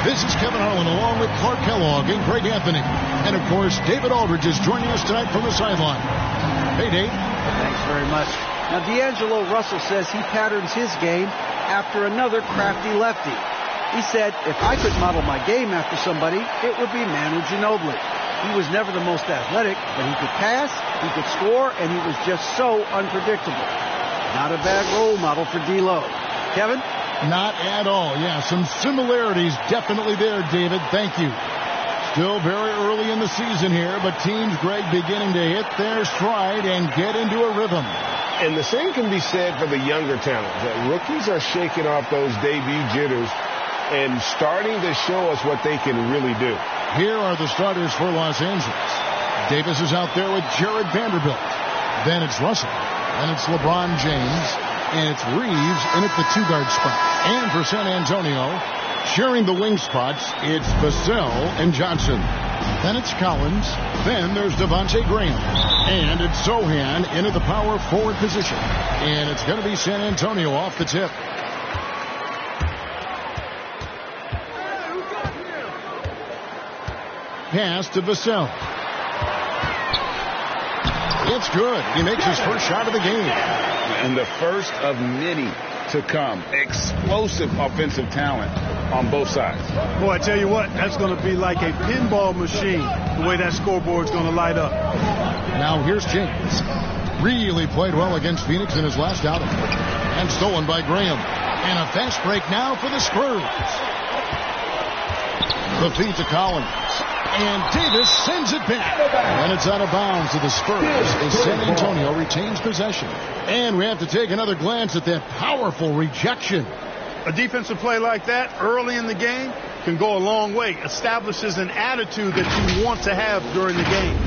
This is Kevin Harlan along with Clark Kellogg and Greg Anthony. And, of course, David Aldridge is joining us tonight from the sideline. Hey, Dave. Thanks very much. Now, D'Angelo Russell says he patterns his game after another crafty lefty. He said, if I could model my game after somebody, it would be Manu Ginobili. He was never the most athletic, but he could pass, he could score, and he was just so unpredictable. Not a bad role model for D'Lo. Kevin? Not at all. Yeah, some similarities definitely there, David. Thank you. Still very early in the season here, but teams, Greg, beginning to hit their stride and get into a rhythm. And the same can be said for the younger talent. The rookies are shaking off those debut jitters and starting to show us what they can really do. Here are the starters for Los Angeles. Davis is out there with Jared Vanderbilt. Then it's Russell. Then it's LeBron James. And it's Reeves in at the two-guard spot. And for San Antonio, sharing the wing spots, it's Vassell and Johnson. Then it's Collins. Then there's Devontae Graham. And it's Sohan into the power forward position. And it's going to be San Antonio off the tip. Pass to Vassell. It's good. He makes his first shot of the game. And the first of many to come. Explosive offensive talent on both sides. Boy, I tell you what, that's going to be like a pinball machine, the way that scoreboard's going to light up. Now here's James. Really played well against Phoenix in his last outing. And stolen by Graham. And a fast break now for the Spurs. The feed to Collins. And Davis sends it back. And it's out of bounds to the Spurs as San Antonio retains possession. And we have to take another glance at that powerful rejection. A defensive play like that early in the game can go a long way. Establishes an attitude that you want to have during the game.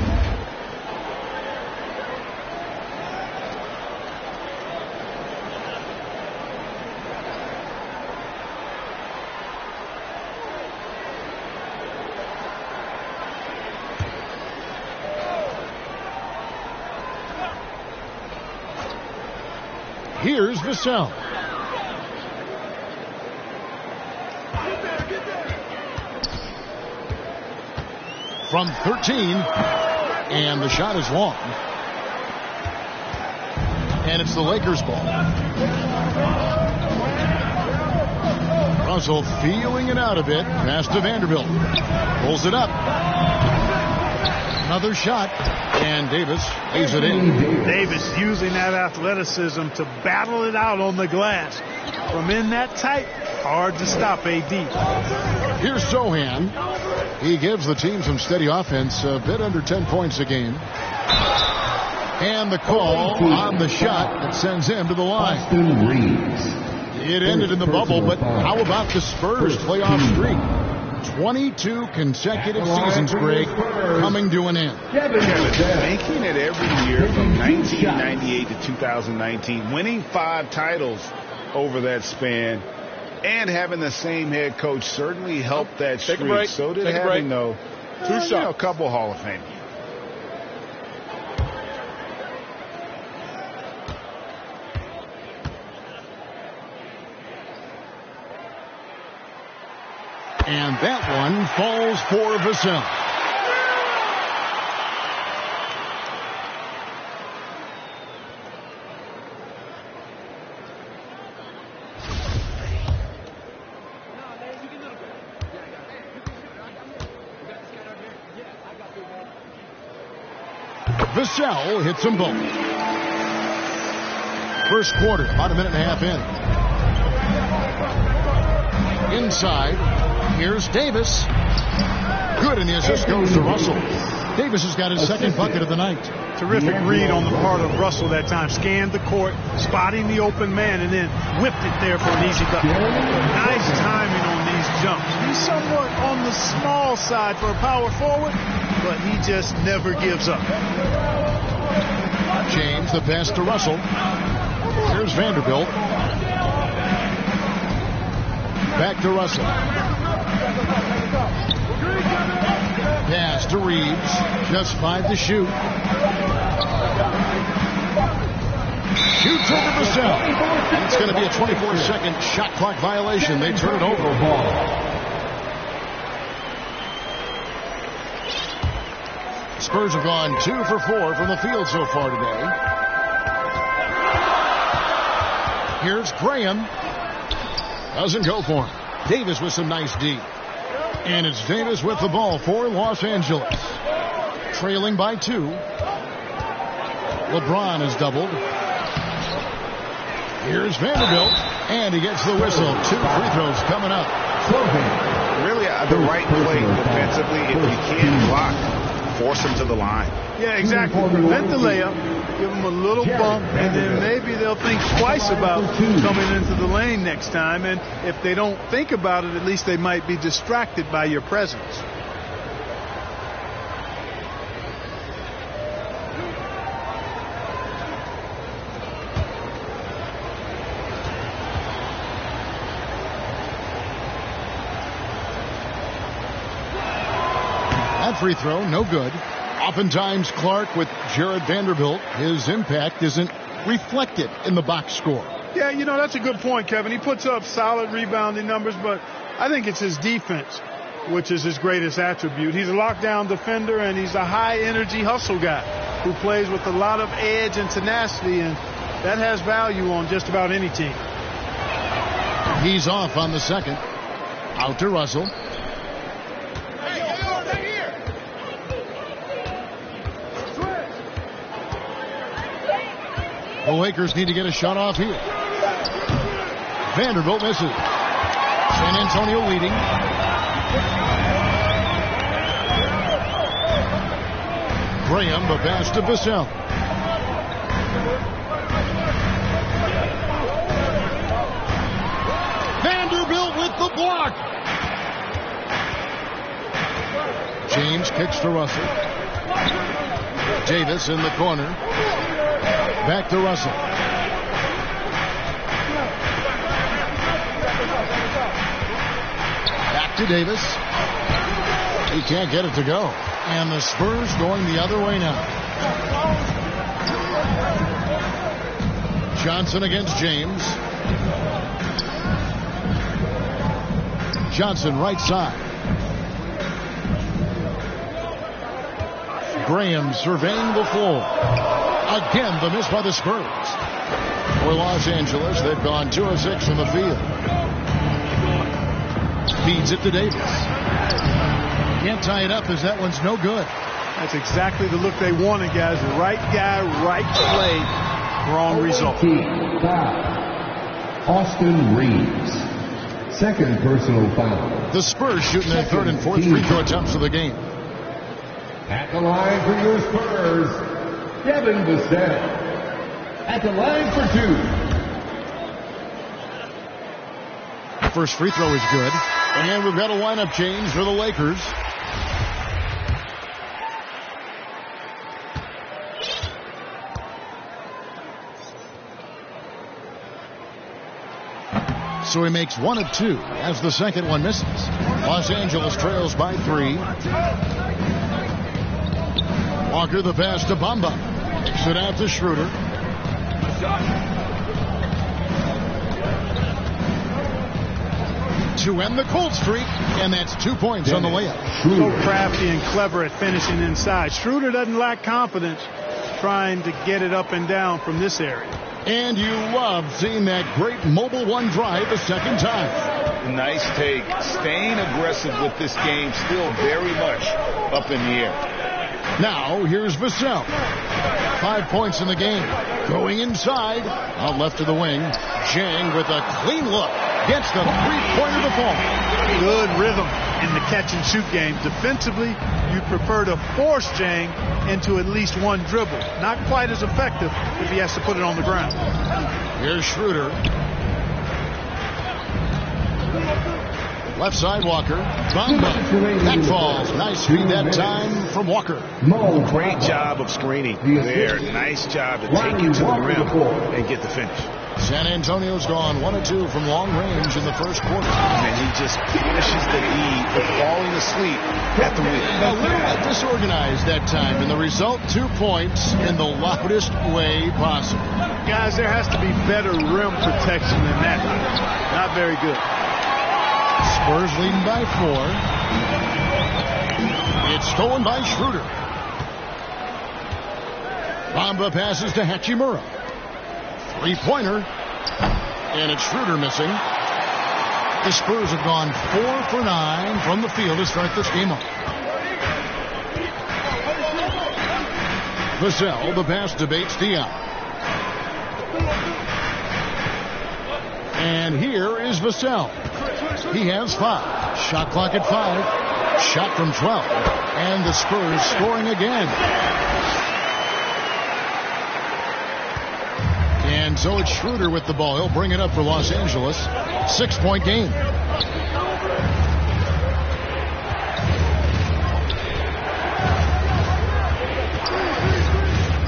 Here's Vassell. From 13. And the shot is long. And it's the Lakers' ball. Russell feeling it out a bit. Pass to Vanderbilt. Pulls it up. Another shot. And Davis lays it in. Davis using that athleticism to battle it out on the glass. From in that tight, hard to stop AD. Here's Sohan. He gives the team some steady offense, a bit under 10 points a game. And the call on the shot that sends him to the line. It ended in the bubble, but how about the Spurs playoff streak? 22 consecutive seasons, Greg, coming to an end. Making it every year from 1998 to 2019, winning 5 titles over that span, and having the same head coach certainly helped that streak. So did having, though, a couple Hall of Fame. And that one falls for Vassell. Vassell hits them both. First quarter, about a minute and a half in. Inside. Here's Davis. Good, and the assist goes to Russell. Davis has got his second bucket of the night. Terrific read on the part of Russell that time. Scanned the court, spotting the open man, and then whipped it there for an easy bucket. Nice timing on these jumps. He's somewhat on the small side for a power forward, but he just never gives up. James, the pass to Russell. Here's Vanderbilt. Back to Russell. Pass to Reeves. Just 5 to shoot. Shoots over Vassell. And it's going to be a 24-second shot clock violation. They turn it over. Spurs have gone 2 for 4 from the field so far today. Here's Graham. Doesn't go for him. Davis with some nice D. And it's Davis with the ball for Los Angeles. Trailing by 2. LeBron is doubled. Here's Vanderbilt. And he gets the whistle. 2 free throws coming up. Really the right play defensively. If you can't block, force him to the line. Yeah, exactly. Prevent the layup. Give them a little bump, and then maybe they'll think twice about coming into the lane next time. And if they don't think about it, at least they might be distracted by your presence. That free throw, no good. Oftentimes, Clark, with Jared Vanderbilt, his impact isn't reflected in the box score. Yeah, you know, that's a good point, Kevin. He puts up solid rebounding numbers, but I think it's his defense, which is his greatest attribute. He's a lockdown defender, and he's a high-energy hustle guy who plays with a lot of edge and tenacity, and that has value on just about any team. He's off on the second. Out to Russell. The Lakers need to get a shot off here. Vanderbilt misses. San Antonio leading. Graham, the pass to Vassell. Vanderbilt with the block. James kicks to Russell. Davis in the corner. Back to Russell. Back to Davis. He can't get it to go. And the Spurs going the other way now. Johnson against James. Johnson right side. Graham surveying the floor. Again, the miss by the Spurs. For Los Angeles, they've gone 2 of 6 from the field. Feeds it to Davis. Can't tie it up as that one's no good. That's exactly the look they wanted, guys. Right guy, right play, wrong result. Austin Reeves. Second personal foul. The Spurs shooting their third and fourth free throw attempts of the game. At the line for your Spurs, Devin Vassell. At the line for 2. First free throw is good. And we've got a lineup change for the Lakers. So he makes 1 of 2 as the second one misses. Los Angeles trails by 3. Walker the pass to Bamba. Kicks it out to Schroeder. To end the cold streak, and that's 2 points on the layup. So crafty and clever at finishing inside. Schroeder doesn't lack confidence trying to get it up and down from this area. And you love seeing that great mobile one drive a second time. Nice take. Staying aggressive with this game, still very much up in the air. Now, here's Vassell. 5 points in the game. Going inside. Out left of the wing. Jang with a clean look. Gets the three-pointer to fall. Good rhythm in the catch-and-shoot game. Defensively, you'd prefer to force Jang into at least one dribble. Not quite as effective if he has to put it on the ground. Here's Schroeder. Left side, Walker. Bamba. That falls. Nice feed that time from Walker. Great job of screening there. Nice job to take it to the rim and get the finish. San Antonio's gone 1 of 2 from long range in the first quarter. And he just finishes the E for falling asleep at the wheel. A little bit disorganized that time, and the result, 2 points in the loudest way possible. Guys, there has to be better rim protection than that. Not very good. Spurs leading by 4. It's stolen by Schroeder. Bamba passes to Hachimura. Three-pointer. And it's Schroeder missing. The Spurs have gone 4 for 9 from the field to start this game off. Vassell, the pass to Bates Diop. And here is Vassell. He has 5. Shot clock at 5. Shot from 12. And the Spurs scoring again. And so it's Schroeder with the ball. He'll bring it up for Los Angeles. 6-point game.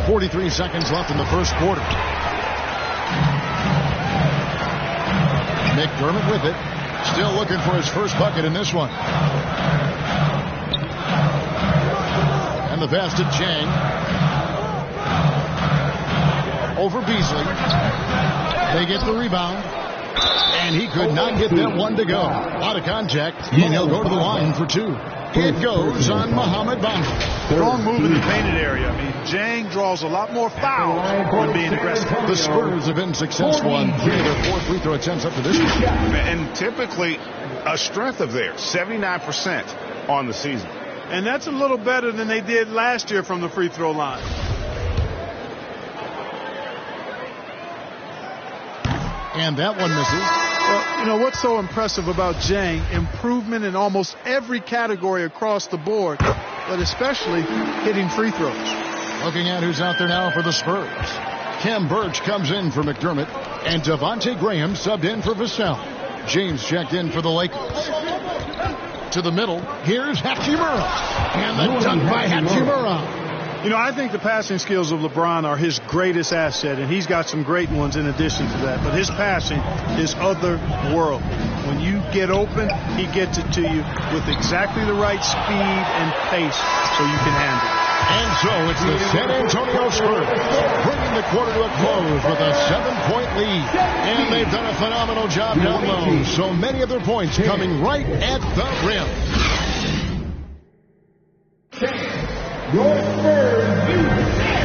.43 seconds left in the first quarter. McDermott with it. Still looking for his first bucket in this one. And the pass to Chang. Over Beasley. They get the rebound. And he could not get that one to go. Out of contact. And he'll go to the line for 2. It goes on Mohamed Bamba. Strong move in the painted area. I mean, Jang draws a lot more fouls when being aggressive. The Spurs have been successful on 3 of their 4 free throw attempts up to this point. And typically a strength of theirs, 79% on the season. And that's a little better than they did last year from the free throw line. And that one misses. Well, you know, what's so impressive about Jang? Improvement in almost every category across the board, but especially hitting free throws. Looking at who's out there now for the Spurs. Cam Birch comes in for McDermott, and Devontae Graham subbed in for Vassell. James checked in for the Lakers. To the middle, here's Hachimura. And the dunk by Hachimura. You know, I think the passing skills of LeBron are his greatest asset, and he's got some great ones in addition to that. But his passing is otherworldly. When you get open, he gets it to you with exactly the right speed and pace so you can handle it. And so it's the San Antonio Spurs bringing the quarter to a close with a 7-point lead. And they've done a phenomenal job down low. So many of their points coming right at the rim.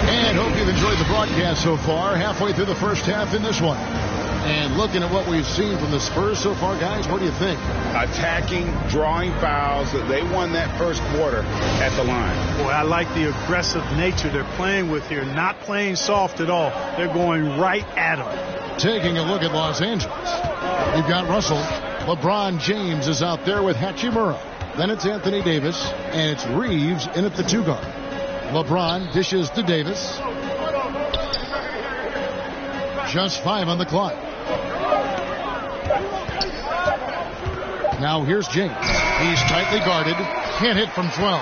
And hope you've enjoyed the broadcast so far. Halfway through the first half in this one. And looking at what we've seen from the Spurs so far, guys, what do you think? Attacking, drawing fouls. They won that first quarter at the line. Boy, I like the aggressive nature they're playing with here. Not playing soft at all. They're going right at them. Taking a look at Los Angeles. You've got Russell. LeBron James is out there with Hachimura. Then it's Anthony Davis, and it's Reeves in at the 2 guard. LeBron dishes to Davis. Just 5 on the clock. Now here's James. He's tightly guarded. Can't hit from 12.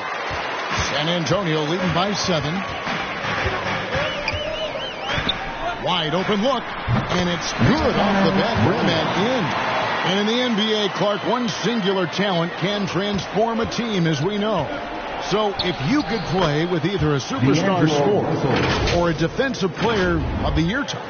San Antonio leading by 7. Wide open look. And it's good off the back rim and in. And in the NBA, Clark, one singular talent can transform a team, as we know. So if you could play with either a superstar scorer or a defensive player of the year type,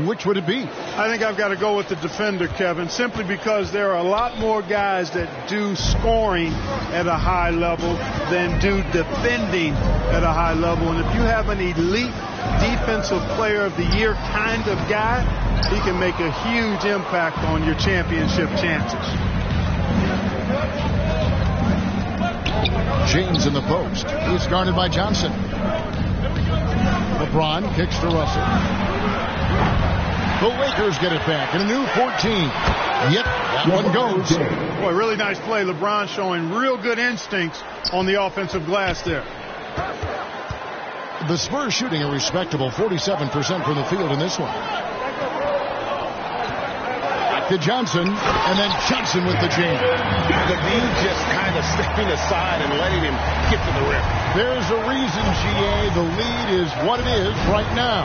which would it be? I think I've got to go with the defender, Kevin, simply because there are a lot more guys that do scoring at a high level than do defending at a high level. And if you have an elite defensive player of the year kind of guy, he can make a huge impact on your championship chances. James in the post. He's guarded by Johnson. LeBron kicks to Russell. The Lakers get it back in a new 14. Yep, that one goes. Boy, really nice play. LeBron showing real good instincts on the offensive glass there. The Spurs shooting a respectable 47% from the field in this one. To Johnson, and then Johnson with the jam. The lead just kind of stepping aside and letting him get to the rim. There's a reason, GA, the lead is what it is right now.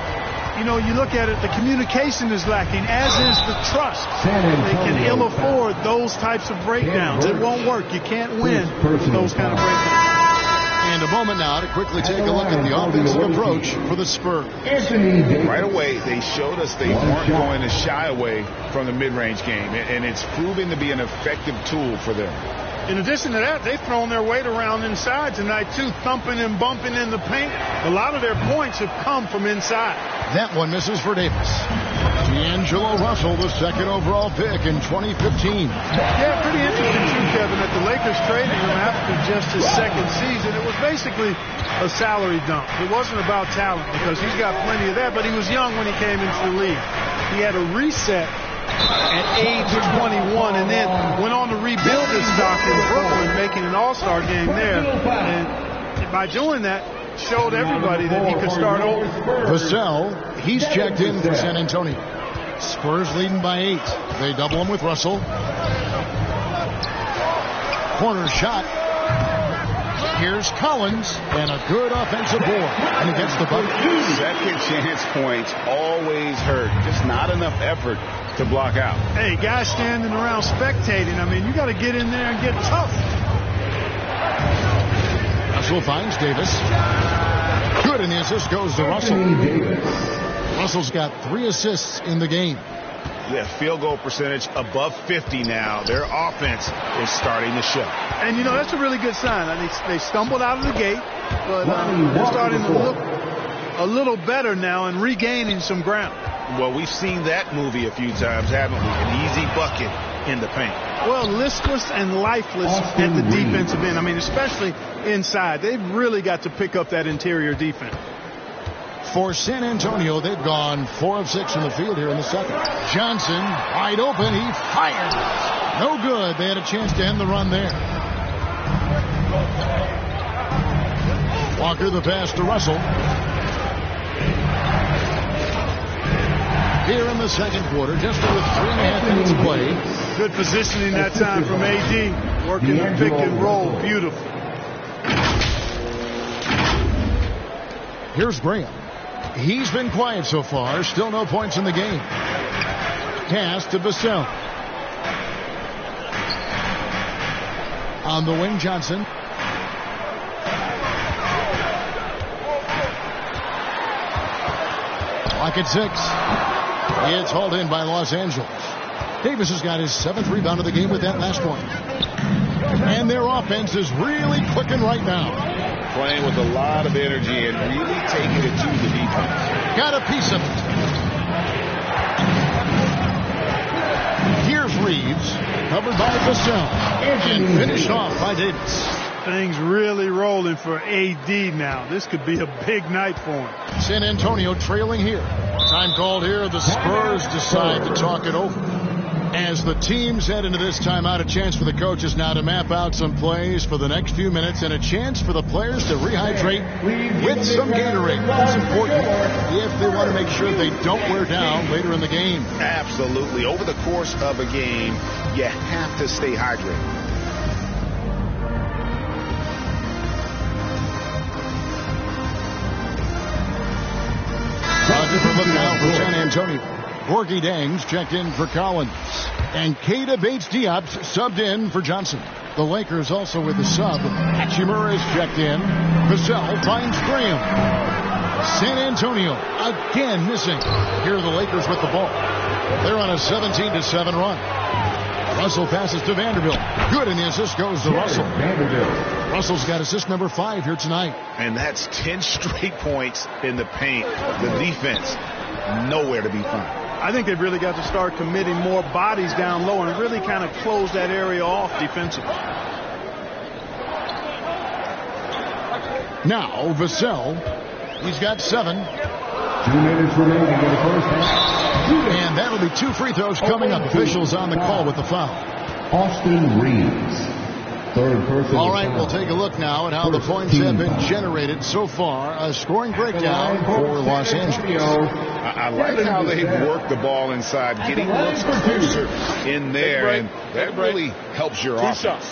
You know, you look at it, the communication is lacking, as is the trust. They can ill afford those types of breakdowns. It won't work. You can't win those kind of breakdowns. And a moment now to quickly take a look at the offensive approach for the Spurs. Right away, they showed us they weren't going to shy away from the mid-range game, and it's proving to be an effective tool for them. In addition to that, they've thrown their weight around inside tonight, too, thumping and bumping in the paint. A lot of their points have come from inside. That one misses for Davis. D'Angelo Russell, the second overall pick in 2015. Yeah, pretty interesting, too, Kevin, that the Lakers traded him after just his second season. It was basically a salary dump. It wasn't about talent because he's got plenty of that, but he was young when he came into the league. He had a reset at age 21 and then went on to rebuild his stock in Brooklyn, making an all-star game there. And by doing that, showed everybody that he could start over. Vassell, he's checked in for San Antonio. Spurs leading by 8. They double him with Russell. Corner shot. Here's Collins, and a good offensive board, and he gets the bucket. Second chance points always hurt. Just not enough effort to block out. Hey, guys standing around spectating, I mean, you got to get in there and get tough. Russell finds Davis. Good, and the assist goes to Russell. Russell's got 3 assists in the game. Yeah, field goal percentage above 50 now. Their offense is starting to show. And, you know, that's a really good sign. I mean, they stumbled out of the gate, but they're starting to look a little better now and regaining some ground. Well, we've seen that movie a few times, haven't we? An easy bucket in the paint. Well, listless and lifeless at the defensive end. I mean, especially inside. They've really got to pick up that interior defense. For San Antonio, they've gone 4 of 6 in the field here in the second. Johnson, wide open. He fires. No good. They had a chance to end the run there. Walker, the pass to Russell. Here in the second quarter, just with 3.5 minutes to play. Good positioning that time from AD. Working the pick and roll. Beautiful. Here's Graham. He's been quiet so far. Still no points in the game. Pass to Vassell. On the wing, Johnson. Clock at 6. It's hauled in by Los Angeles. Davis has got his 7th rebound of the game with that last one. And their offense is really clicking right now. Playing with a lot of energy and really taking it to the defense. Got a piece of it. Here's Reeves, covered by Vassell, and finished off by Davis. Things really rolling for AD now. This could be a big night for him. San Antonio trailing here. Time called here. The Spurs decide to talk it over. As the teams head into this timeout, a chance for the coaches now to map out some plays for the next few minutes and a chance for the players to rehydrate with some Gatorade. That's important if they want to make sure they don't wear down later in the game. Absolutely. Over the course of a game, you have to stay hydrated. A different look now for San Antonio. Gorgie Dangs checked in for Collins. And Keita Bates-Diop subbed in for Johnson. The Lakers also with a sub. Hachimura is checked in. Vassell finds Graham. San Antonio again missing. Here are the Lakers with the ball. They're on a 17-7 run. Russell passes to Vanderbilt. Good, and the assist goes to Russell. Russell's got assist number 5 here tonight. And that's 10 straight points in the paint. The defense, nowhere to be found. I think they've really got to start committing more bodies down low and really kind of close that area off defensively. Now, Vassell, he's got 7. 2 minutes remaining in the first half. And that'll be 2 free throws coming up. Officials on the call with the foul. Austin Reeves. Third person. All right, we'll take a look now at how the points have been generated so far. A scoring breakdown for Los Angeles. I like how they've worked the ball inside, getting looks closer in there, and that really helps your offense.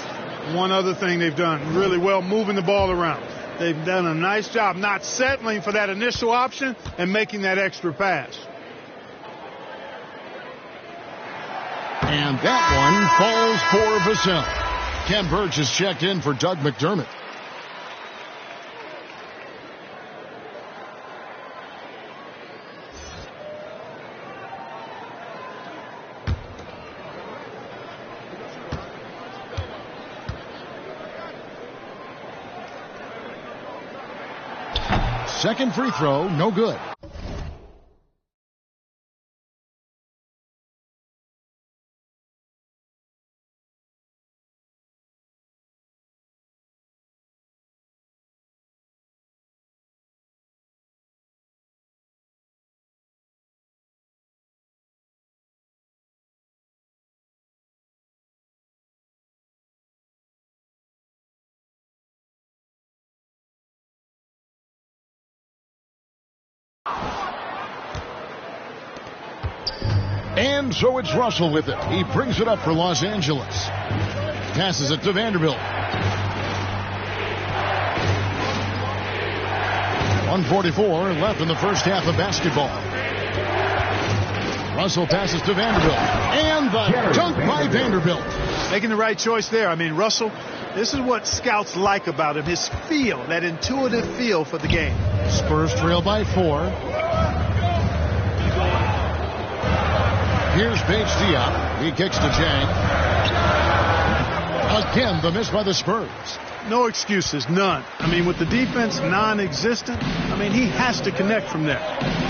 One other thing they've done really well, moving the ball around. They've done a nice job not settling for that initial option and making that extra pass. And that one falls for Vassell. Ken Burge has checked in for Doug McDermott. Second free throw, no good. And so it's Russell with it. He brings it up for Los Angeles. Passes it to Vanderbilt. 1:44 left in the first half of basketball. Russell passes to Vanderbilt. And the dunk by Vanderbilt. Making the right choice there. I mean, Russell, this is what scouts like about him. His feel, that intuitive feel for the game. Spurs trail by 4. Here's Paige Diop. He kicks to Jang. Again, the miss by the Spurs. No excuses, none. I mean, with the defense non-existent, I mean, he has to connect from there.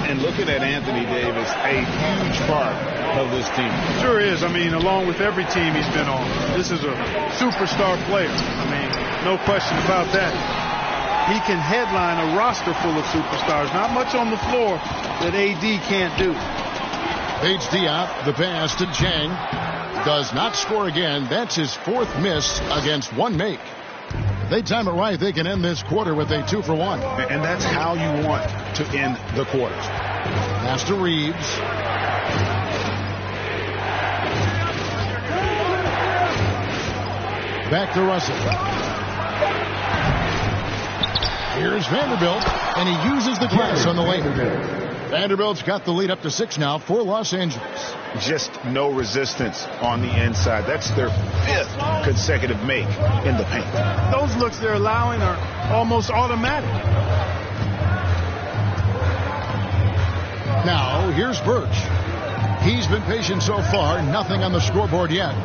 And looking at Anthony Davis, a huge part of this team. Sure is. I mean, along with every team he's been on. This is a superstar player. I mean, no question about that. He can headline a roster full of superstars. Not much on the floor that AD can't do. Paige Diop, the pass to Jang. Does not score again. That's his 4th miss against 1 make. They time it right. They can end this quarter with a 2 for 1. And that's how you want to end the quarters. Pass to Reeves. Back to Russell. Here's Vanderbilt, and he uses the glass on the lane. Vanderbilt's got the lead up to 6 now for Los Angeles. Just no resistance on the inside. That's their 5th consecutive make in the paint. Those looks they're allowing are almost automatic. Now, here's Birch. He's been patient so far. Nothing on the scoreboard yet.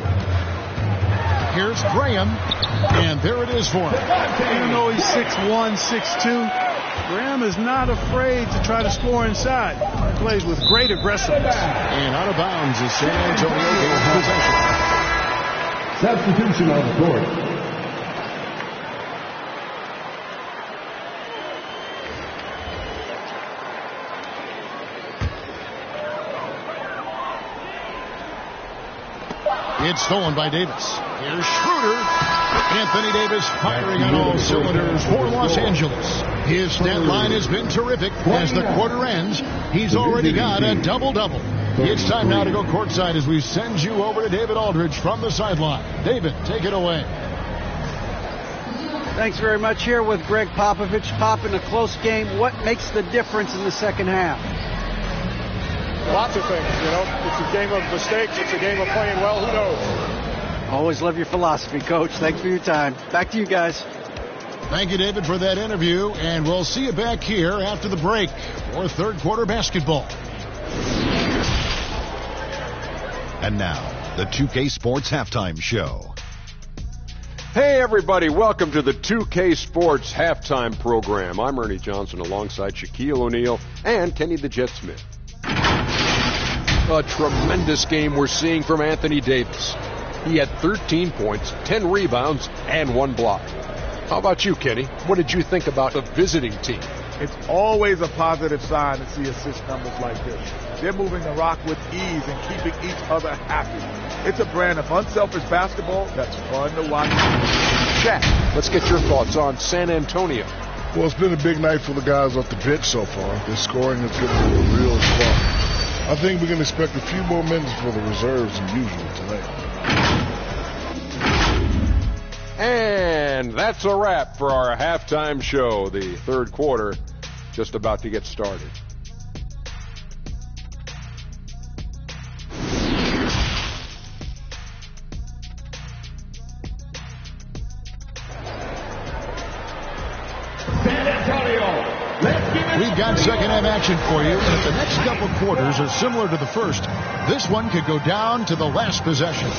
Here's Graham, and there it is for him. Even though he's 6'1", 6'2", Graham is not afraid to try to score inside. He plays with great aggressiveness. And out of bounds is San Antonio gains possession. Substitution on the court. It's stolen by Davis. Here's Schroeder. Anthony Davis firing on all cylinders for Los Angeles. His stat line has been terrific. As the quarter ends, he's already got a double-double. It's time now to go courtside as we send you over to David Aldridge from the sideline. David, take it away. Thanks very much. Here with Greg Popovich. Pop, in a close game, what makes the difference in the second half? Lots of things, you know. It's a game of mistakes. It's a game of playing well. Who knows? Always love your philosophy, Coach. Thanks for your time. Back to you guys. Thank you, David, for that interview, and we'll see you back here after the break for third quarter basketball. And now, the 2K Sports Halftime Show. Hey, everybody. Welcome to the 2K Sports Halftime Program. I'm Ernie Johnson alongside Shaquille O'Neal and Kenny the Jet Smith. A tremendous game we're seeing from Anthony Davis. He had 13 points, 10 rebounds, and 1 block. How about you, Kenny? What did you think about the visiting team? It's always a positive sign to see assist numbers like this. They're moving the rock with ease and keeping each other happy. It's a brand of unselfish basketball that's fun to watch. Shaq, let's get your thoughts on San Antonio. Well, it's been a big night for the guys off the bench so far. Their scoring has given them a real spark. I think we can expect a few more minutes for the reserves than usual tonight. And that's a wrap for our halftime show. The third quarter just about to get started. We've got second half action for you, and if the next couple quarters are similar to the first, this one could go down to the last possession.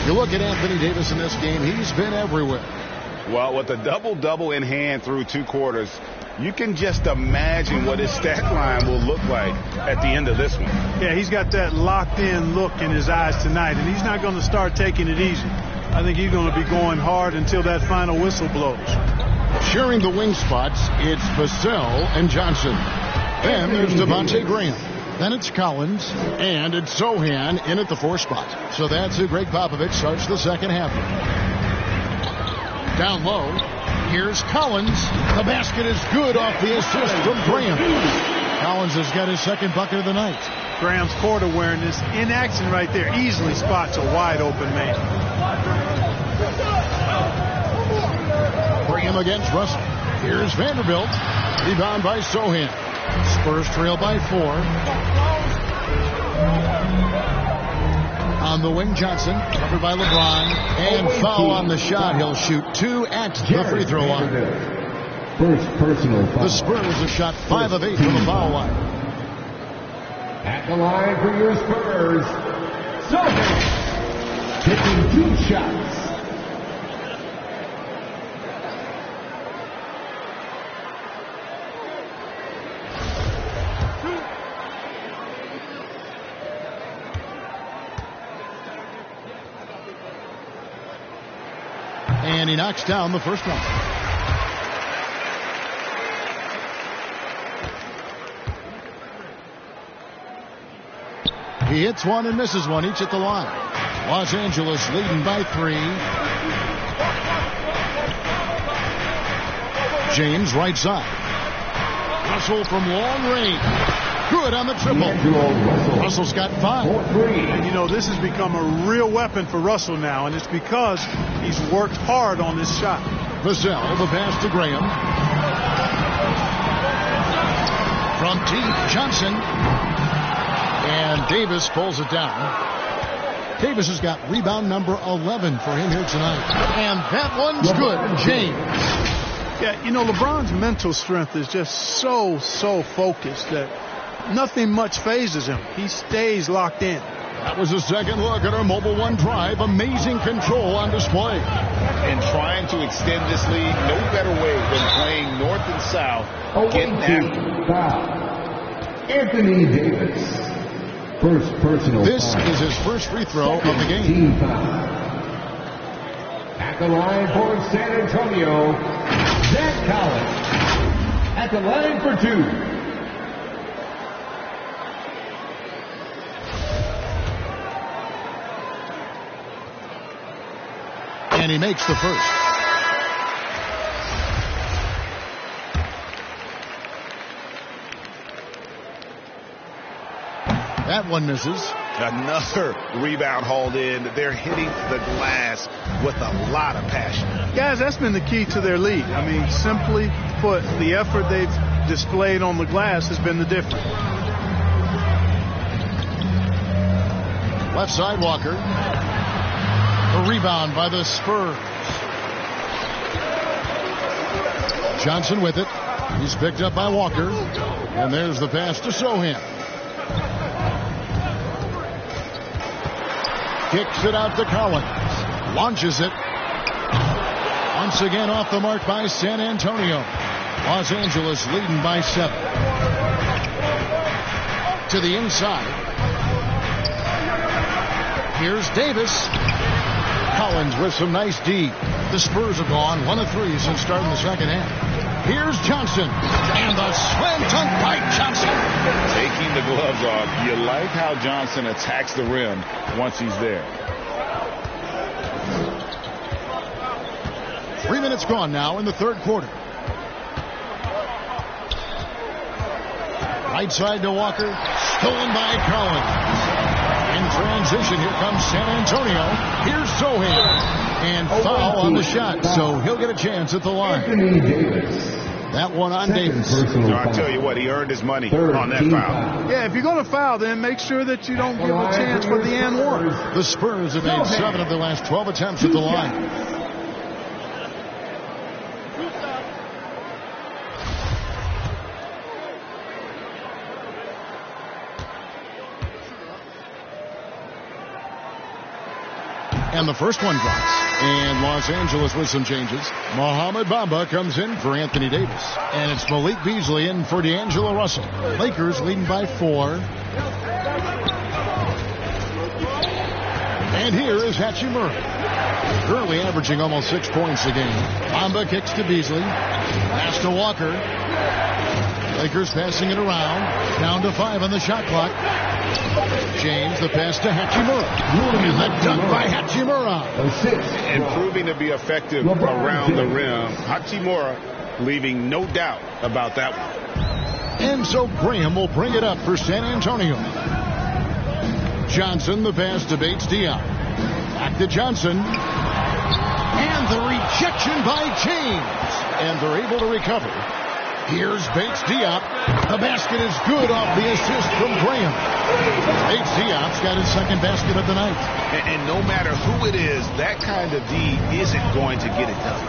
You look at Anthony Davis in this game, he's been everywhere. Well, with a double-double in hand through 2 quarters, You can just imagine what his stat line will look like at the end of this one. Yeah, he's got that locked-in look in his eyes tonight, and he's not going to start taking it easy. I think he's going to be going hard until that final whistle blows. Sharing the wing spots, it's Vassell and Johnson. Then there's Devontae Graham. Then it's Collins, and it's Sohan in at the 4 spot. So that's who Greg Popovich starts the second half. Down low, here's Collins. The basket is good off the assist from Graham. Collins has got his second bucket of the night. Graham's court awareness in action right there easily spots a wide open man. Graham against Russell. Here's Vanderbilt. Rebound by Sohan. Spurs trail by 4. On the wing, Johnson, covered by LeBron, and foul on the shot. He'll shoot 2 at the free throw line. First personal foul. The Spurs have shot 5 of 8 from the foul line. At the line for your Spurs, Sohan, taking 2 shots. And he knocks down the first one. He hits one and misses one, each at the line. Los Angeles leading by 3. James right side. Russell from long range. Good on the triple. Russell's got 5. And, you know, this has become a real weapon for Russell now, and it's because he's worked hard on this shot. Vassell, the pass to Graham. From deep, Johnson. And Davis pulls it down. Davis has got rebound number 11 for him here tonight. And that one's good. James. Yeah, you know, LeBron's mental strength is just so focused that nothing much phases him. He stays locked in. That was a second look at our Mobile One drive. Amazing control on display. And trying to extend this lead, no better way than playing north and south. Getting after. Anthony Davis. First personal This foul. is his first free throw of the game. Team foul. At the line for San Antonio, Zach Collins. At the line for 2. And he makes the first. That one misses. Another rebound hauled in. They're hitting the glass with a lot of passion. Guys, that's been the key to their lead. I mean, simply put, the effort they've displayed on the glass has been the difference. Left side, Walker. A rebound by the Spurs. Johnson with it. He's picked up by Walker. And there's the pass to Sohan. Kicks it out to Collins. Launches it. Once again off the mark by San Antonio. Los Angeles leading by 7. To the inside. Here's Davis. Collins with some nice D. The Spurs have gone 1 of 3 since starting the second half. Here's Johnson. And the slam dunk by Johnson. Taking the gloves off. You like how Johnson attacks the rim once he's there. 3 minutes gone now in the third quarter. Right side to Walker. Stolen by Collins. In transition, here comes San Antonio. Here's Sohan. And foul on the shot, so he'll get a chance at the line. Anthony Davis. That one on Davis. So I tell you what, he earned his money on that foul. Yeah, if you're going to foul, then make sure that you don't give a chance for the and one. The Spurs have made 7 of their last 12 attempts at the line. And the first one drops. And Los Angeles with some changes. Mohamed Bamba comes in for Anthony Davis. And it's Malik Beasley in for D'Angelo Russell. Lakers leading by 4. And here is Hachimura. Currently averaging almost 6 points a game. Bamba kicks to Beasley. Pass to Walker. Lakers passing it around. Down to 5 on the shot clock. James, the pass to Hachimura. And the dunk by Hachimura. And proving to be effective around the rim. Hachimura leaving no doubt about that one. And so Graham will bring it up for San Antonio. Johnson, the pass to Bates Diop. Back to Johnson. And the rejection by James. And they're able to recover. Here's Bates Diop. The basket is good off the assist from Graham. Bates Diop's got his second basket of the night. And no matter who it is, that kind of D isn't going to get it done.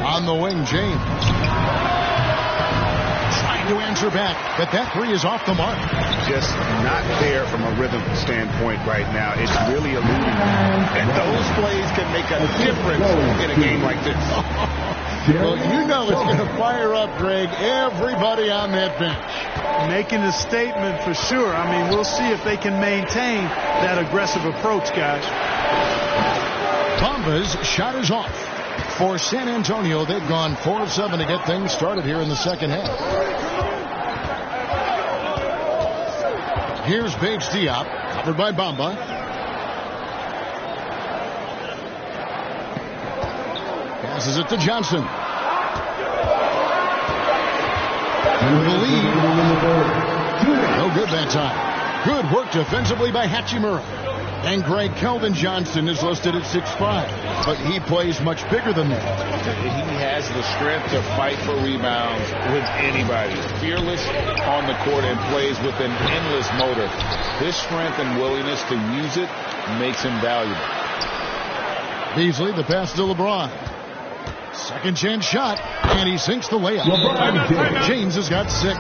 On the wing, James. Trying to answer back, but that three is off the mark. Just not there from a rhythm standpoint right now. It's really eluding them. And those plays can make a difference in a game like this. Well, you know it's going to fire up, Greg, everybody on that bench. Making a statement for sure. I mean, we'll see if they can maintain that aggressive approach, guys. Bamba's shot is off. For San Antonio, they've gone 4 of 7 to get things started here in the second half. Here's Bates Diop, covered by Bamba. Passes it to Johnson. The lead. No good that time. Good work defensively by Hachimura. And Greg, Kelvin Johnson is listed at 6'5", but he plays much bigger than that. He has the strength to fight for rebounds with anybody. Fearless on the court and plays with an endless motor. His strength and willingness to use it makes him valuable. Beasley, the pass to LeBron. Second chance shot, and he sinks the layup. James has got 6.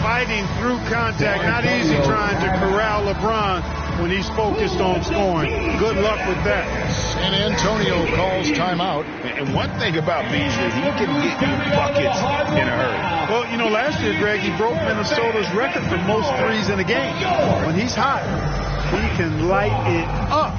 Fighting through contact, not easy trying to corral LeBron when he's focused on scoring. Good luck with that. San Antonio calls timeout. And one thing about Beasley, he can get you buckets in a hurry. Well, you know, last year, Greg, he broke Minnesota's record for most threes in a game. When he's hot, he can light it up.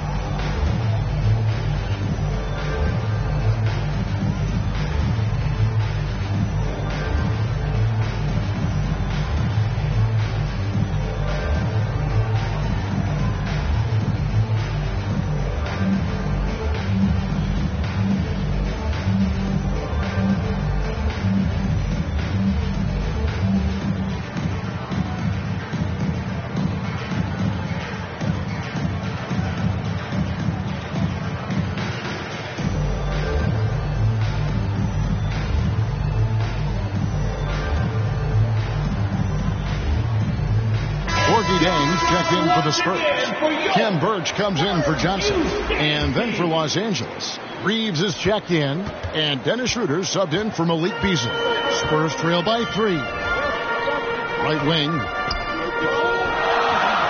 Checked in for the Spurs. Ken Burge comes in for Johnson. And then for Los Angeles, Reeves is checked in. And Dennis Schroeder subbed in for Malik Beasley. Spurs trail by 3. Right wing.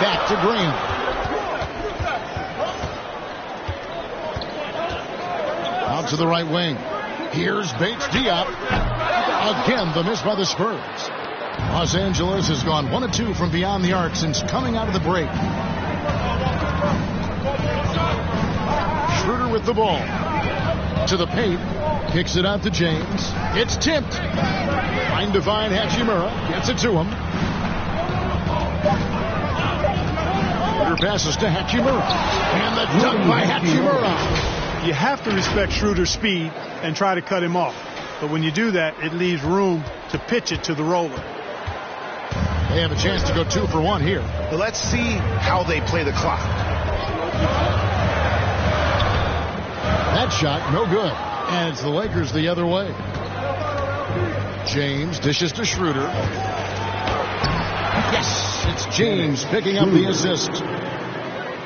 Back to Graham. Out to the right wing. Here's Bates Diop. Again, the miss by the Spurs. Los Angeles has gone 1 of 2 from beyond the arc since coming out of the break. Schroeder with the ball. To the paint. Kicks it out to James. It's tipped. Trying to find Hachimura. Gets it to him. Schroeder passes to Hachimura. And the dunk by Hachimura. You have to respect Schroeder's speed and try to cut him off. But when you do that, it leaves room to pitch it to the roller. They have a chance to go 2 for 1 here. But let's see how they play the clock. That shot, no good. And it's the Lakers the other way. James dishes to Schroeder. Yes, it's James picking up the assist.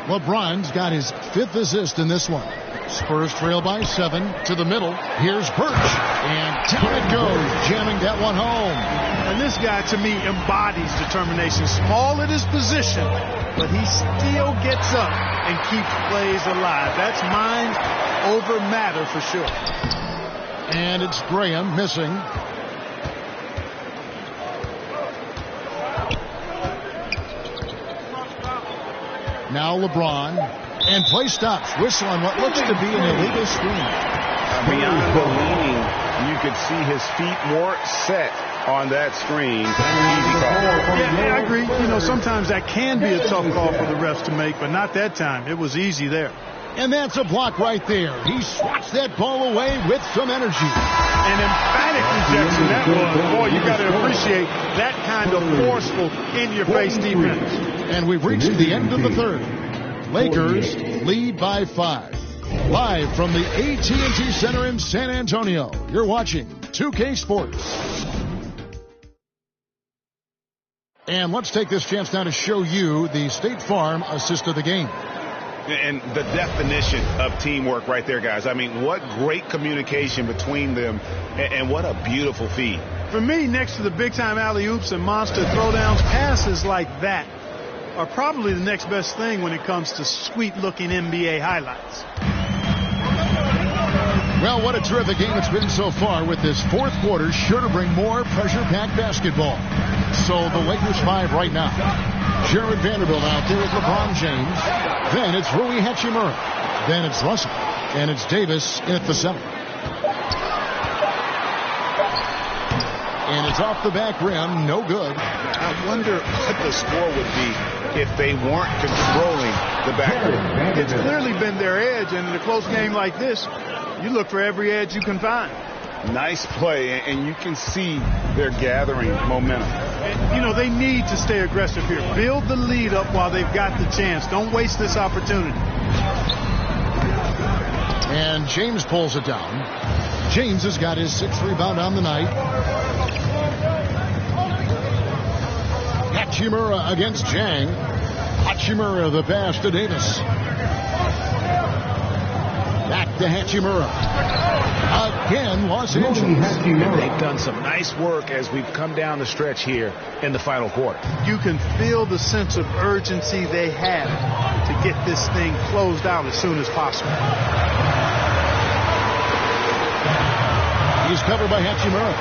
LeBron's got his 5th assist in this one. Spurs trail by 7 to the middle. Here's Birch, and down it goes, jamming that one home. And this guy, to me, embodies determination. Small at his position, but he still gets up and keeps plays alive. That's mind over matter for sure. And it's Graham missing. Now LeBron, and play stops. Whistle on what looks to be an illegal screen. Beyond the leaning, you could see his feet more set on that screen. Easy call. Yeah, I agree. You know, sometimes that can be a tough call for the refs to make, but not that time. It was easy there. And that's a block right there. He swats that ball away with some energy. An emphatic rejection that was. Boy, you got to appreciate that kind of forceful, in-your-face defense. And we've reached the end of the third. Lakers lead by 5. Live from the AT&T Center in San Antonio, you're watching 2K Sports. And let's take this chance now to show you the State Farm assist of the game. And the definition of teamwork right there, guys. I mean, what great communication between them, and what a beautiful feed. For me, next to the big-time alley-oops and monster throwdowns, passes like that are probably the next best thing when it comes to sweet-looking NBA highlights. Well, what a terrific game it's been so far, with this fourth quarter sure to bring more pressure-packed basketball. So the Lakers 5 right now. Jared Vanderbilt out there with LeBron James. Then it's Rui Hachimura. Then it's Russell. And it's Davis in at the 7. And it's off the back rim. No good. I wonder what the score would be if they weren't controlling the back rim. It's clearly been their edge, and in a close game like this, you look for every edge you can find. Nice play, and you can see they're gathering momentum. And, you know, they need to stay aggressive here. Build the lead up while they've got the chance. Don't waste this opportunity. And James pulls it down. James has got his 6th rebound on the night. Hachimura against Jang. Hachimura the pass to Davis. Back to Hachimura. Again, Los Angeles. They've done some nice work as we've come down the stretch here in the final quarter. You can feel the sense of urgency they have to get this thing closed out as soon as possible. He's covered by Hachimura.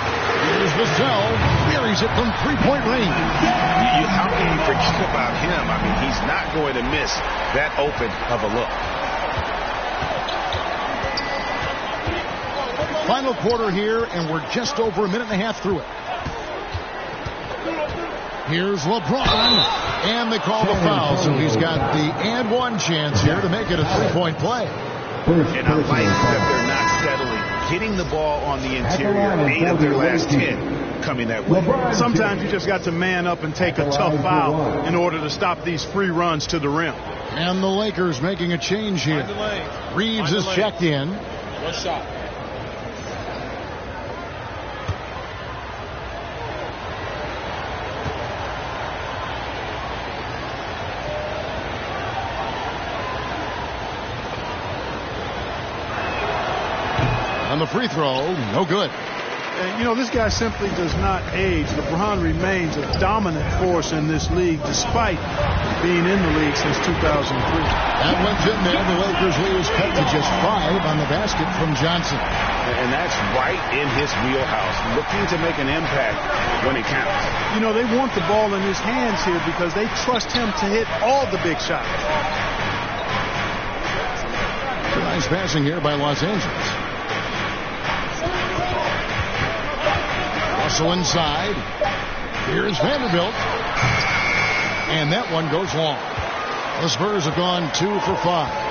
Here's Vassell. Buries it from three-point range. How can you forget about him? I mean, he's not going to miss that open of a look. Final quarter here, and we're just over a minute and a half through it. Here's LeBron, and they call the foul, so he's got the and one chance here to make it a three-point play. And I like that they're not settling, hitting the ball on the interior. 8 of their last 10 coming that way. Sometimes you just got to man up and take a tough foul in order to stop these free runs to the rim. And the Lakers making a change here. Reeves is checked in. One shot. On the free throw, no good. And, you know, this guy simply does not age. LeBron remains a dominant force in this league despite being in the league since 2003. That one's in there. The Lakers lead is cut to just 5 on the basket from Johnson. And that's right in his wheelhouse, looking to make an impact when it counts. You know, they want the ball in his hands here because they trust him to hit all the big shots. Nice passing here by Los Angeles. Russell inside. Here's Vanderbilt. And that one goes long. The Spurs have gone 2 for 5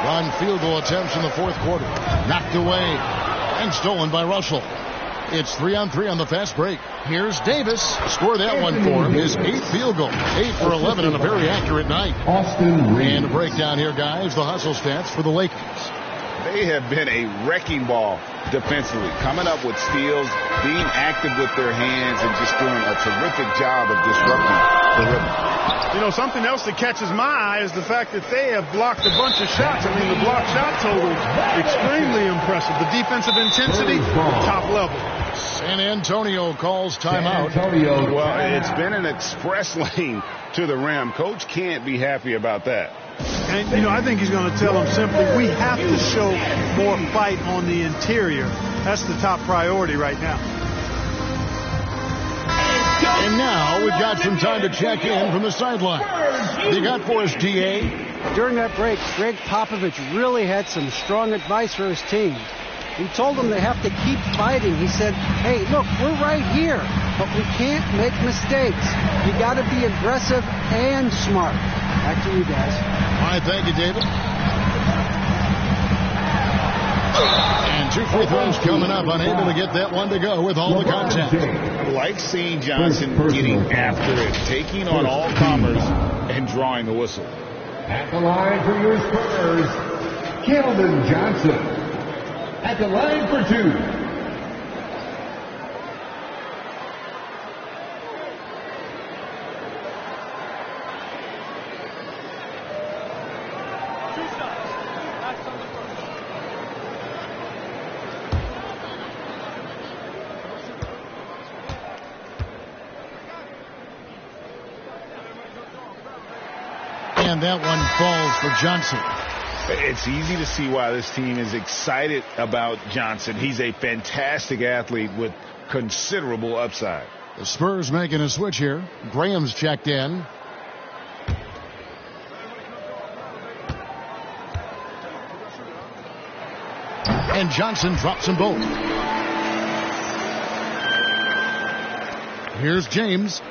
on field goal attempts in the fourth quarter. Knocked away and stolen by Russell. It's 3-on-3 on the fast break. Here's Davis. Score that one for him. His 8th field goal. 8 for 11 on a very accurate night. And a breakdown here, guys. The hustle stats for the Lakers. They have been a wrecking ball defensively, coming up with steals, being active with their hands, and just doing a terrific job of disrupting the rhythm. You know, something else that catches my eye is the fact that they have blocked a bunch of shots. I mean, the block shot total, extremely impressive. The defensive intensity, top level. San Antonio calls timeout. Well, it's been an express lane to the rim. Coach can't be happy about that. And, you know, I think he's going to tell them simply, we have to show more fight on the interior. That's the top priority right now. And now we've got some time to check in from the sideline. You got for us, DA? During that break, Greg Popovich really had some strong advice for his team. He told them they have to keep fighting. He said, hey, look, we're right here, but we can't make mistakes. You got to be aggressive and smart. Back to you guys. All right, thank you, David. And 2 free throws coming up, unable to get that one to go with all the contact. I like seeing Johnson getting after it, taking on all comers and drawing the whistle. At the line for your Spurs, Keldon Johnson. At the line for 2. And that one falls for Johnson. It's easy to see why this team is excited about Johnson. He's a fantastic athlete with considerable upside. The Spurs making a switch here. Graham's checked in. And Johnson drops them both. Here's James.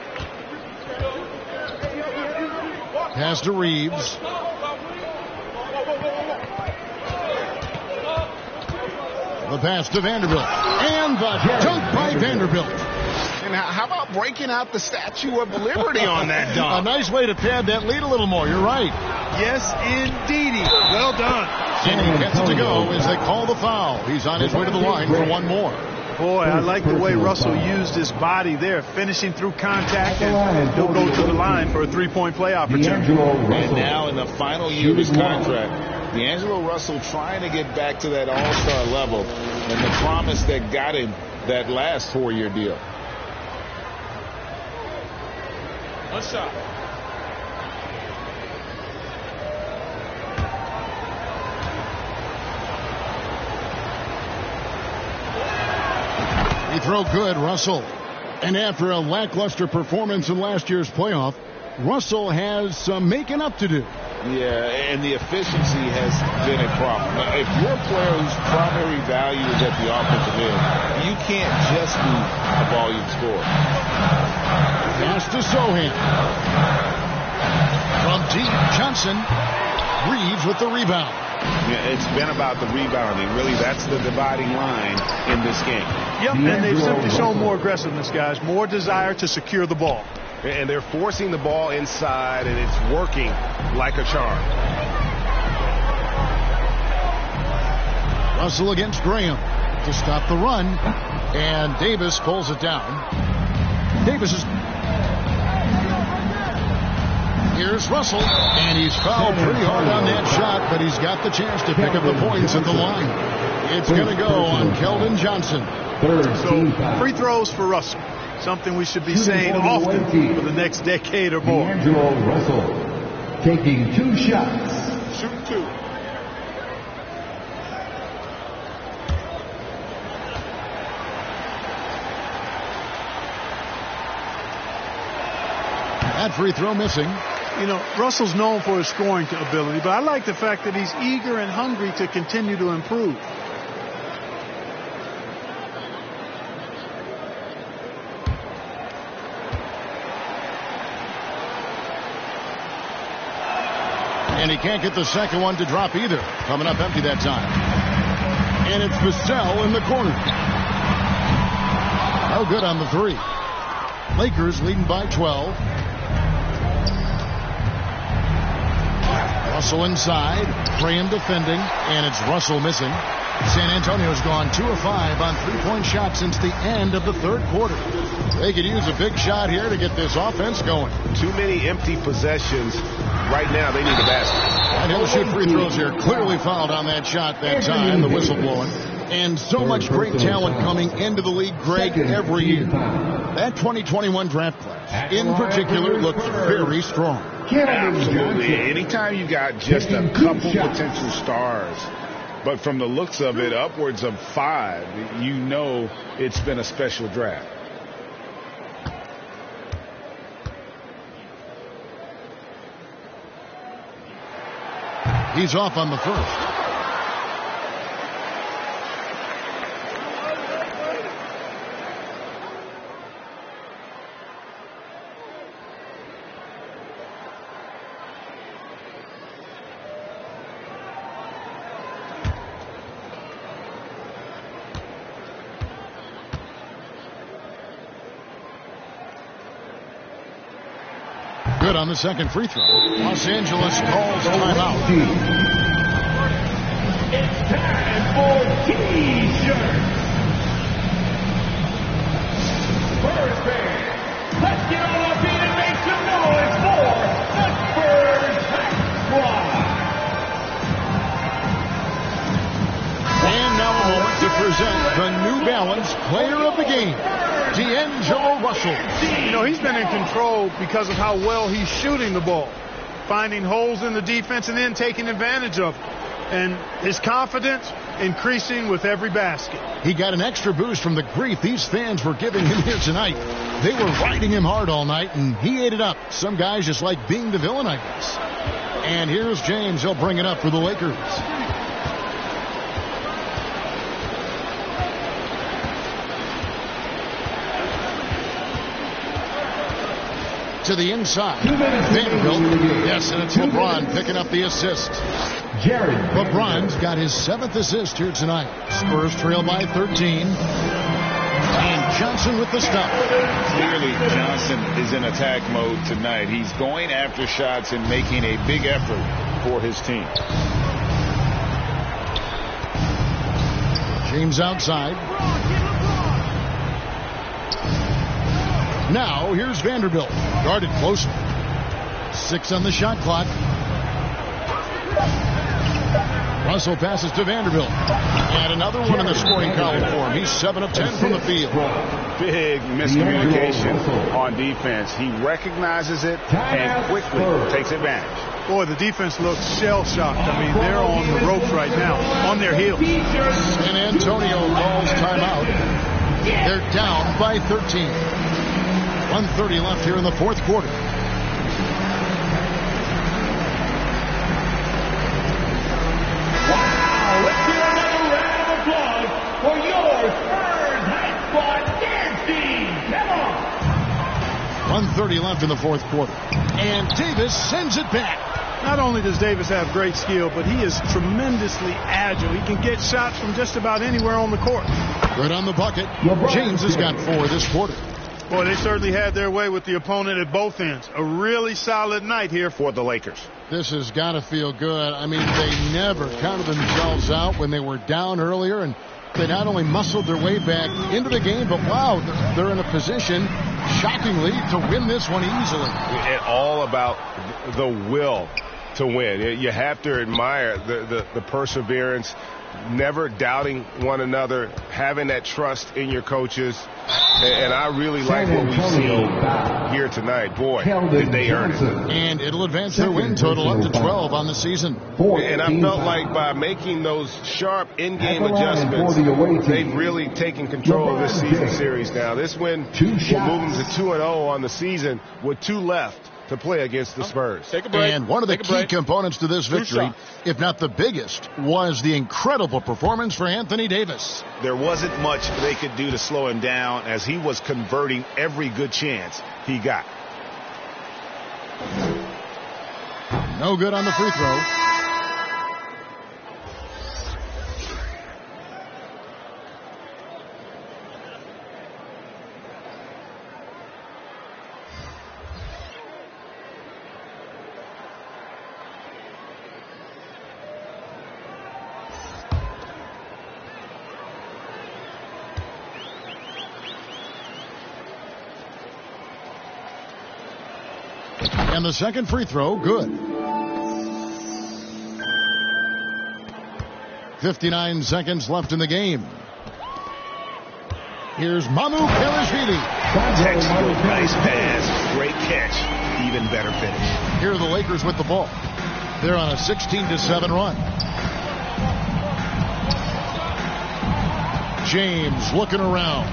Pass to Reeves. The pass to Vanderbilt. And the dunk by Vanderbilt. And how about breaking out the Statue of Liberty on that dunk? A nice way to pad that lead a little more. You're right. Yes, indeedy. Well done. And he gets it to go as they call the foul. He's on his way to the line for one more. Boy, I like the way Russell used his body there, finishing through contact, and he'll go to the line for a three-point play opportunity. And now in the final year of his contract, D'Angelo Russell trying to get back to that all-star level and the promise that got him that last 4-year deal. One shot. He throw good, Russell. And after a lackluster performance in last year's playoff, Russell has some making up to do. Yeah, and the efficiency has been a problem. If you're a player whose primary value is at the offensive end, you can't just be a volume scorer. Pass to Sohan. From deep, Johnson. Reeves with the rebound. Yeah, it's been about the rebounding. Really, that's the dividing line in this game. Yep, and they've simply shown more aggressiveness, guys. More desire to secure the ball. And they're forcing the ball inside, and it's working like a charm. Russell against Graham to stop the run. And Davis pulls it down. Davis is... Here's Russell, and he's fouled pretty hard on that shot, but he's got the chance to pick up the points at the line. It's going to go on Keldon Johnson. So, free throws for Russell. Something we should be saying often for the next decade or more. D'Angelo Russell taking 2 shots. Shoot 2. That free throw missing. You know, Russell's known for his scoring ability, but I like the fact that he's eager and hungry to continue to improve. And he can't get the second one to drop either. Coming up empty that time. And it's Vassell in the corner. No good on the 3. Lakers leading by 12. Russell inside. Graham defending. And it's Russell missing. San Antonio's gone 2 of 5 on three-point shots since the end of the third quarter. They could use a big shot here to get this offense going. Too many empty possessions. Right now, they need a basket. And he'll shoot free throws here. Clearly fouled on that shot that time, the whistle blowing. And so much great talent coming into the league, Greg, every year. That 2021 draft class, in particular, looks very strong. Absolutely. Anytime you got just a couple potential stars, but from the looks of it, upwards of 5, you know it's been a special draft. He's off on the first. Good on the second free throw. Los Angeles calls timeout. It's time for T-shirts. Spurs fans, let's get on our feet and make some noise for the Spurs Hype Squad. And now a moment to present the New Balance Player of the Game, D'Angelo Russell. You know, he's been in control because of how well he's shooting the ball, finding holes in the defense and then taking advantage of them. And his confidence increasing with every basket. He got an extra boost from the grief these fans were giving him here tonight. They were riding him hard all night, and he ate it up. Some guys just like being the villain, I guess. And here's James. He'll bring it up for the Lakers. To the inside. Vanderbilt. Yes, and it's LeBron picking up the assist. LeBron's got his 7th assist here tonight. Spurs trail by 13. And Johnson with the stop. Clearly, Johnson is in attack mode tonight. He's going after shots and making a big effort for his team. James outside. Now, here's Vanderbilt. Guarded closely. 6 on the shot clock. Russell passes to Vanderbilt. And another one in the scoring column for him. He's 7 of 10 from the field. Big miscommunication on defense. He recognizes it and quickly takes advantage. Boy, the defense looks shell-shocked. I mean, they're on the ropes right now, on their heels. San Antonio calls timeout. They're down by 13. 1:30 left here in the fourth quarter. Wow, let's do another round of applause for your Spurs Hype Squad dance team. Come on. 1:30 left in the fourth quarter. And Davis sends it back. Not only does Davis have great skill, but he is tremendously agile. He can get shots from just about anywhere on the court. Good on the bucket. James has got 4 this quarter. Boy, they certainly had their way with the opponent at both ends. A really solid night here for the Lakers. This has got to feel good. I mean, they never counted themselves out when they were down earlier, and they not only muscled their way back into the game, but wow, they're in a position, shockingly, to win this one easily. It's all about the will to win. You have to admire the perseverance, never doubting one another, having that trust in your coaches. And I really like what we've seen here tonight. Boy, did they earn it. And it'll advance their win total up to 12 on the season. And I felt like by making those sharp in-game adjustments, they've really taken control of this season series now. This win will move them to 2-0 on the season with 2 left to play against the Spurs. Take a break. And one of the key components to this victory, if not the biggest, was the incredible performance for Anthony Davis. There wasn't much they could do to slow him down as he was converting every good chance he got. No good on the free throw. And the second free throw, good. 59 seconds left in the game. Here's Mamu Kelishvili. Nice pass. Great catch. Even better finish. Here are the Lakers with the ball. They're on a 16-7 run. James looking around.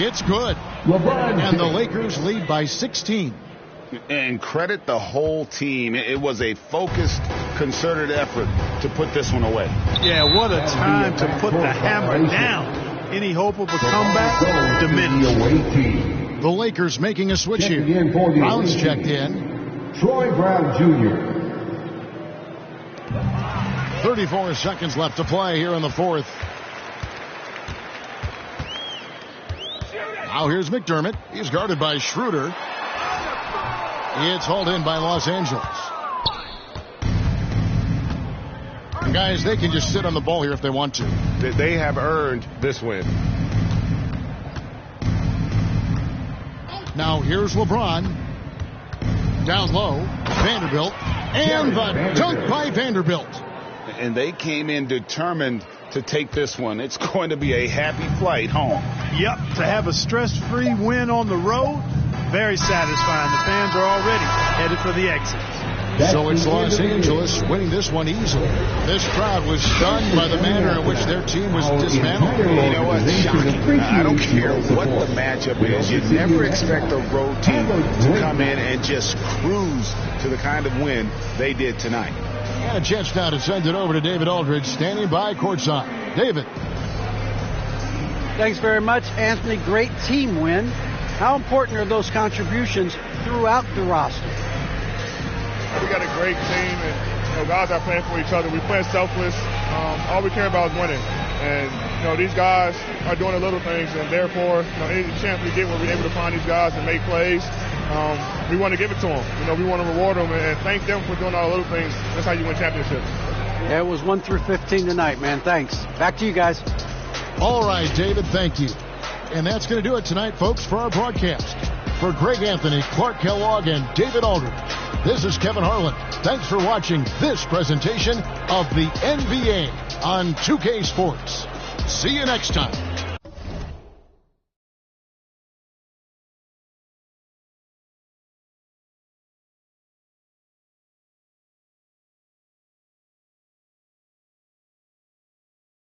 It's good. And the Lakers lead by 16. And credit the whole team. It was a focused, concerted effort to put this one away. Yeah, what a time to put the hammer down. Any hope of a comeback? Diminished. The Lakers making a switch here. Brown's checked in. Troy Brown Jr. 34 seconds left to play here in the fourth. Now here's McDermott. He's guarded by Schroeder. It's hauled in by Los Angeles. And guys, they can just sit on the ball here if they want to. They have earned this win. Now here's LeBron. Down low. Vanderbilt. And the dunk by Vanderbilt. And they came in determined to take this one. It's going to be a happy flight home. Yep, to have a stress-free win on the road, very satisfying. The fans are already headed for the exit. So it's Los Angeles winning this one easily. This crowd was stunned by the manner in which their team was dismantled. You know what? Shocking. I don't care what the matchup is. You never expect a road team to come in and just cruise to the kind of win they did tonight. And a chance now to send it over to David Aldridge, standing by courtside. David. Thanks very much, Anthony. Great team win. How important are those contributions throughout the roster? We got a great team, and guys are playing for each other. We play selfless. All we care about is winning. And these guys are doing the little things, and therefore, any chance we get where we're able to find these guys and make plays, we want to give it to them. We want to reward them and thank them for doing all the little things. That's how you win championships. Yeah, it was 1 through 15 tonight, man. Thanks. Back to you guys. All right, David, thank you. And that's going to do it tonight, folks, for our broadcast. For Greg Anthony, Clark Kellogg, and David Aldridge, this is Kevin Harlan. Thanks for watching this presentation of the NBA on 2K Sports. See you next time.